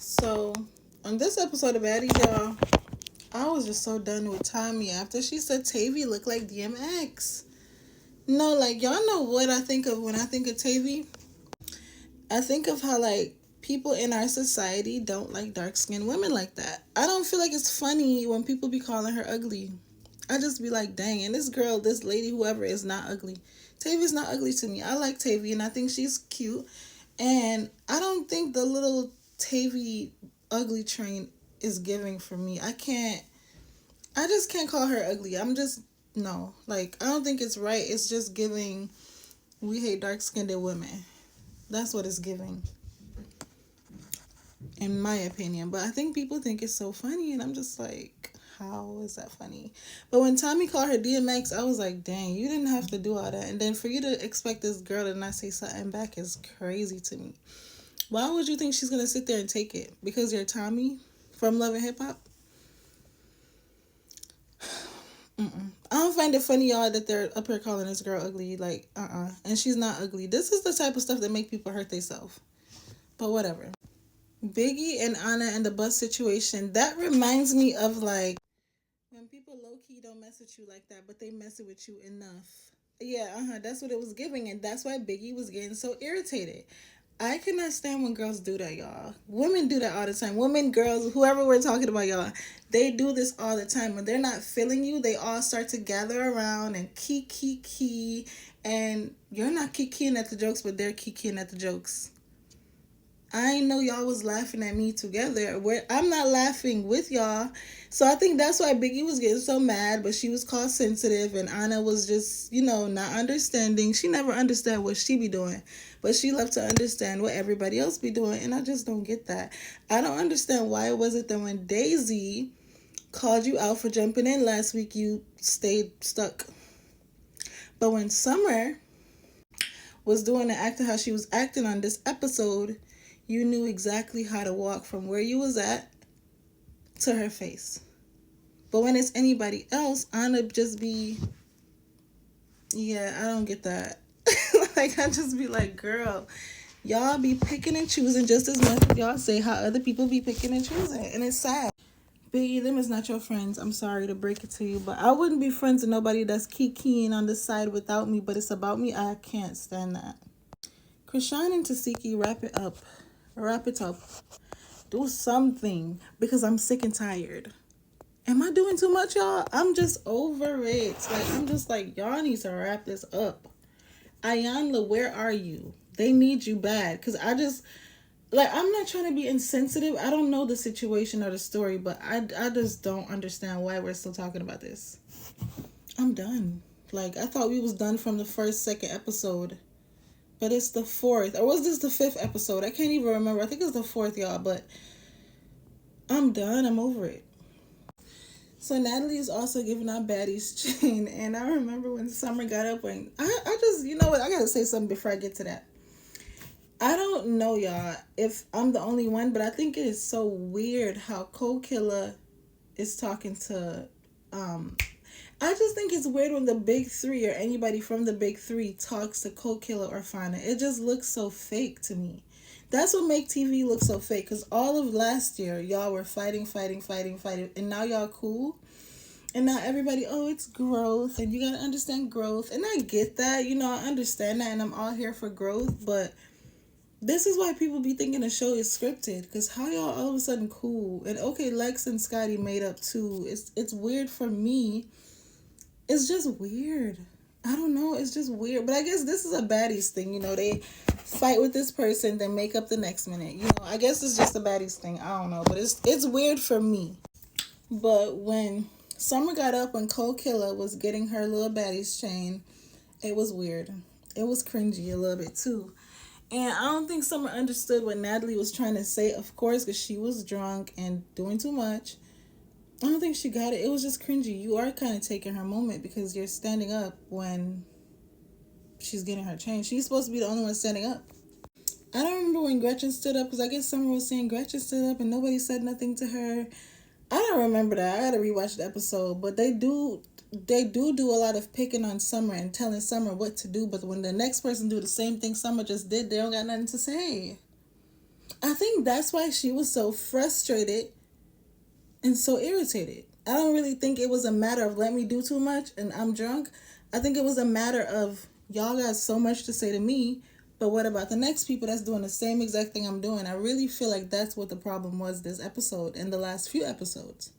So, on this episode of Baddies, y'all, I was just so done with Tommy after she said Tavy looked like DMX. No, like, y'all know what I think of when I think of Tavy? I think of how, like, people in our society don't like dark skinned women like that. I don't feel like it's funny when people be calling her ugly. I just be like, dang, and this girl, this lady, whoever, is not ugly. Tavy's not ugly to me. I like Tavy and I think she's cute. And I don't think the little Tavy ugly train is giving for me. I just can't call her ugly. No. Like, I don't think it's right. It's just giving, we hate dark skinned women. That's what it's giving, in my opinion. But I think people think it's so funny, and I'm just like, how is that funny? But when Tommy called her DMX, I was like, dang, you didn't have to do all that. And then for you to expect this girl to not say something back is crazy to me. Why would you think she's gonna sit there and take it? Because you're Tommy from Love and Hip Hop? I don't find it funny, y'all, that they're up here calling this girl ugly. Like, and she's not ugly. This is the type of stuff that make people hurt themselves. But whatever. Biggie and Anna and the bus situation, that reminds me of like when people low key don't mess with you like that, but they mess with you enough. Yeah, that's what it was giving, and that's why Biggie was getting so irritated. I cannot stand when girls do that, y'all. Women do that all the time. Women, girls, whoever we're talking about, y'all, they do this all the time. When they're not feeling you, they all start to gather around and key. And you're not keying at the jokes, but they're keying at the jokes. I know y'all was laughing at me together. Where I'm not laughing with y'all. So I think that's why Biggie was getting so mad, but she was called sensitive and Anna was just, not understanding. She never understood what she be doing. But she loved to understand what everybody else be doing. And I just don't get that. I don't understand why it was it that when Daisy called you out for jumping in last week, you stayed stuck. But when Summer was doing and acting how she was acting on this episode, you knew exactly how to walk from where you was at to her face. But when it's anybody else, Anna just be, yeah, I don't get that. Like, I just be like, girl, y'all be picking and choosing just as much as y'all say how other people be picking and choosing. And it's sad. Biggie, them is not your friends. I'm sorry to break it to you, but I wouldn't be friends with nobody that's keying on the side without me, but it's about me. I can't stand that. Krishan and Tasiki, wrap it up. Wrap it up. Do something because I'm sick and tired. Am I doing too much, y'all? I'm just over it. Like, I'm just like, y'all need to wrap this up. Ayanla, where are you? They need you bad. Because I'm not trying to be insensitive. I don't know the situation or the story, but I just don't understand why we're still talking about this. I'm done. Like, I thought we was done from the second episode. But it's the fourth. Or was this the fifth episode? I can't even remember. I think it's the fourth, y'all. But I'm done. I'm over it. So Natalie is also giving out baddies chain. And I remember when Summer got up and I just, you know what? I got to say something before I get to that. I don't know, y'all, if I'm the only one, but I think it is so weird how Cold Killer is talking to I just think it's weird when the big three or anybody from the big three talks to Cold Killer or Fauna. It just looks so fake to me. That's what make TV look so fake. Because all of last year, y'all were fighting. And now y'all cool. And now everybody, oh, it's growth. And you got to understand growth. And I get that. I understand that. And I'm all here for growth. But this is why people be thinking the show is scripted. Because how y'all all of a sudden cool? And okay, Lex and Scotty made up too. It's weird for me. It's just weird. I don't know. It's just weird. But I guess this is a baddies thing. They fight with this person, then make up the next minute. I guess it's just a baddies thing. I don't know. But it's weird for me. But when Summer got up when Cold Killer was getting her little baddies chain, it was weird. It was cringy a little bit too. And I don't think Summer understood what Natalie was trying to say, of course, because she was drunk and doing too much. I don't think she got it. It was just cringy. You are kind of taking her moment because you're standing up when she's getting her change. She's supposed to be the only one standing up. I don't remember when Gretchen stood up because I guess Summer was saying Gretchen stood up and nobody said nothing to her. I don't remember that. I gotta rewatch the episode. But they do a lot of picking on Summer and telling Summer what to do. But when the next person do the same thing Summer just did, they don't got nothing to say. I think that's why she was so frustrated and so irritated. I don't really think it was a matter of let me do too much and I'm drunk. I think it was a matter of y'all got so much to say to me, but what about the next people that's doing the same exact thing I'm doing? I really feel like that's what the problem was this episode and the last few episodes.